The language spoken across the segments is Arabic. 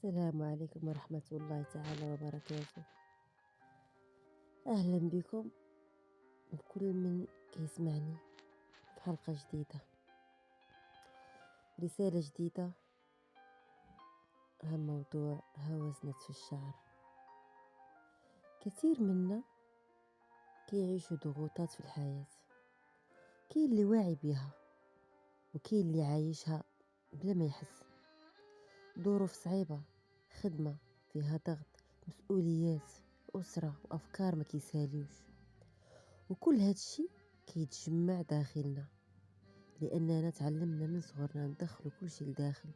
السلام عليكم ورحمة الله تعالى وبركاته. أهلا بكم وكل من كيسمعني في حلقة جديدة، رسالة جديدة. موضوع هوس نتف الشعر. كثير منا كيعيشوا ضغوطات في الحياة، كاين اللي واعي بها وكاين اللي عايشها بلا ما يحس. ظروف صعيبة، خدمة فيها ضغط، مسؤوليات، أسرة وأفكار ما كيساليوش، وكل هاد الشي كيتجمع داخلنا لأننا تعلمنا من صغرنا ندخلوا كل شي لداخل.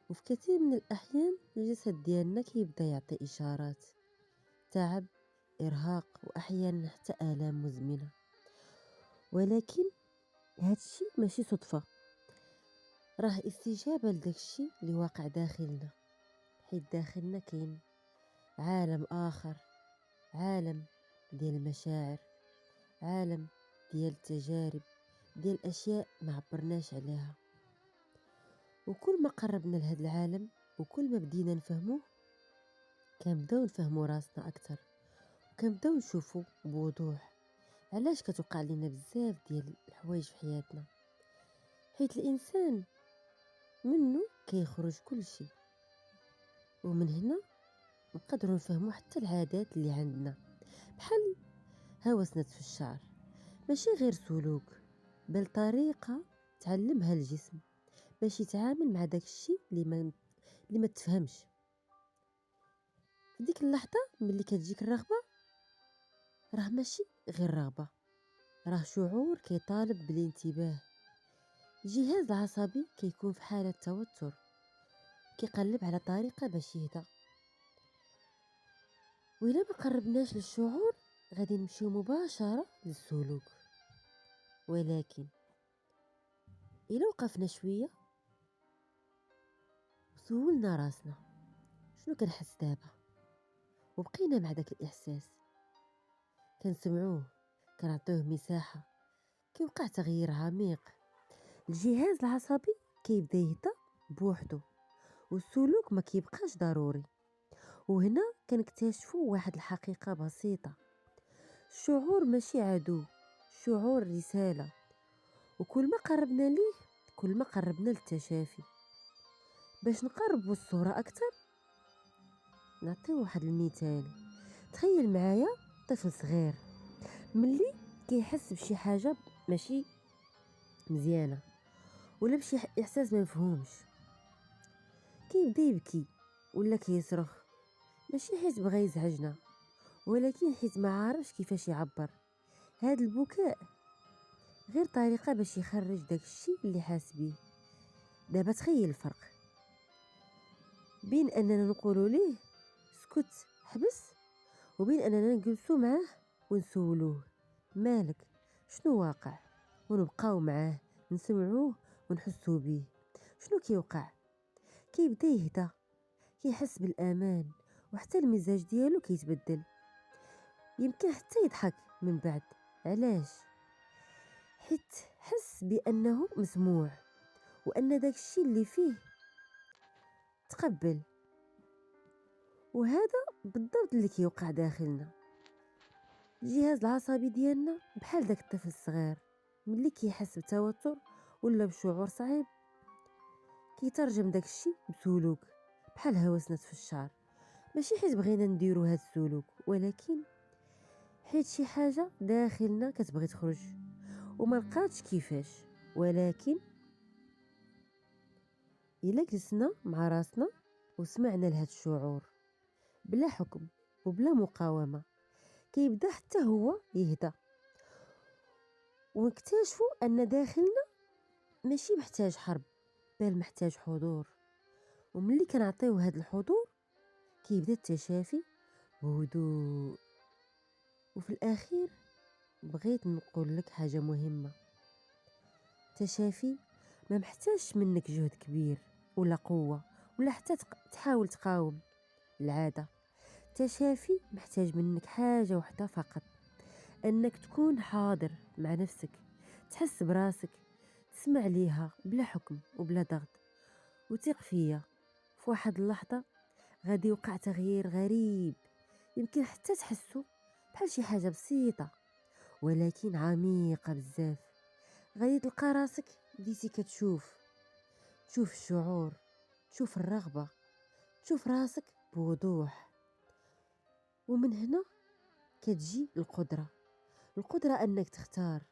وفي كثير من الأحيان الجسد ديالنا كيبدا يعطي إشارات تعب، إرهاق، وأحيانا حتى آلام مزمنة. ولكن هاد الشي ماشي صدفة، راه استجابة لداك الشي اللي واقع داخلنا، حيت داخلنا كاين عالم آخر، عالم ديال المشاعر، عالم ديال التجارب، ديال الأشياء ما عبرناش عليها. وكل ما قربنا لهذا العالم وكل ما بدينا نفهموه كنبداو نفهمو راسنا أكثر، وكنبداو نشوفو بوضوح علاش كتوقع لينا بزاف ديال الحوايج في حياتنا، حيت الإنسان منه كيخرج كل شيء. ومن هنا نقدروا نفهمو حتى العادات اللي عندنا، بحال هوس نتف الشعر، ماشي غير سلوك بل طريقة تعلمها الجسم باش يتعامل مع داك الشيء اللي ما تفهمش. في ديك اللحظة ملي كتجيك الرغبة، راه ماشي غير رغبة، راه شعور كيطالب بالانتباه. الجهاز العصبي كيكون في حالة توتر، كيقلب على طريقة باش يهدى. وإلا ما قربناش للشعور غادي نمشيو مباشرة للسلوك. ولكن إلا وقفنا شوية وسولنا راسنا شنو كنحس دابا، وبقينا مع داك الإحساس كنسمعوه، كنعطيوه مساحة، كيوقع تغيير عميق. الجهاز العصبي كيبدا يهدى بوحدو والسلوك ما كيبقاش ضروري. وهنا كنكتشفوا واحد الحقيقة بسيطة: الشعور ماشي عدو، الشعور رسالة، وكل ما قربنا ليه كل ما قربنا للتشافي. باش نقربوا الصورة أكثر نعطيو واحد المثال. تخيل معايا طفل صغير ملي كيحس بشي حاجة ماشي مزيانة ولا بشي إحساس ما مفهومش، كيبدا يبكي ولا كيصرخ، ماشي حيت بغا يزعجنا ولكن حيت ما عارفش كيفاش يعبر. هاد البكاء غير طريقة باش يخرج داك الشي اللي حاس بيه. دابا تخيل الفرق بين أننا نقولوا ليه اسكت حبس، وبين أننا نجلسوا معاه ونسولوه مالك، شنو واقع، ونبقاو معاه نسمعوه ونحسوا بيه. شنو كيوقع؟ كيبدا يهدى، كيحس بالأمان، وحتى المزاج ديالو كيتبدل، يمكن حتى يضحك من بعد. علاش؟ حيت حس بأنه مسموع وأن داك الشي اللي فيه تقبل. وهذا بالضبط اللي كيوقع داخلنا. الجهاز العصبي ديالنا بحال داك الطفل الصغير ملي كيحس بتوتر ولا بشعور صعيب كيترجم داك الشي بسلوك بحال هوس نتف الشعر. ماشي حيت بغينا نديرو هاد السلوك، ولكن حيت شي حاجة داخلنا كتبغي تخرج وما لقاتش كيفاش. ولكن إلا جلسنا مع راسنا وسمعنا لهاد الشعور بلا حكم وبلا مقاومة كيبدا حتى هو يهدى، ونكتشفوا أن داخلنا ماشي محتاج حرب بل محتاج حضور. وملي كنعطيو هاد الحضور كيبدا التشافي بهدوء. وفي الأخير بغيت نقول لك حاجة مهمة: التشافي ما محتاجش منك جهد كبير ولا قوة ولا حتى تحاول تقاوم العادة. التشافي محتاج منك حاجة واحدة فقط: أنك تكون حاضر مع نفسك، تحس براسك، تسمع ليها بلا حكم وبلا ضغط. وثق فيا، في في واحد اللحظة غادي يوقع تغيير غريب، يمكن حتى تحسه بحال شي حاجة بسيطة ولكن عميقة بزاف. غادي تلقى راسك بديتي تشوف الشعور، تشوف الرغبة، تشوف راسك بوضوح. ومن هنا كتجي القدرة أنك تختار،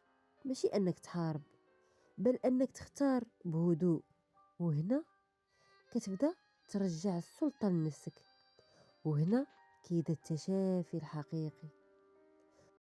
ماشي أنك تحارب، بل أنك تختار بهدوء. وهنا كتبدا ترجع السلطة لنفسك، وهنا كيبدا التشافي الحقيقي.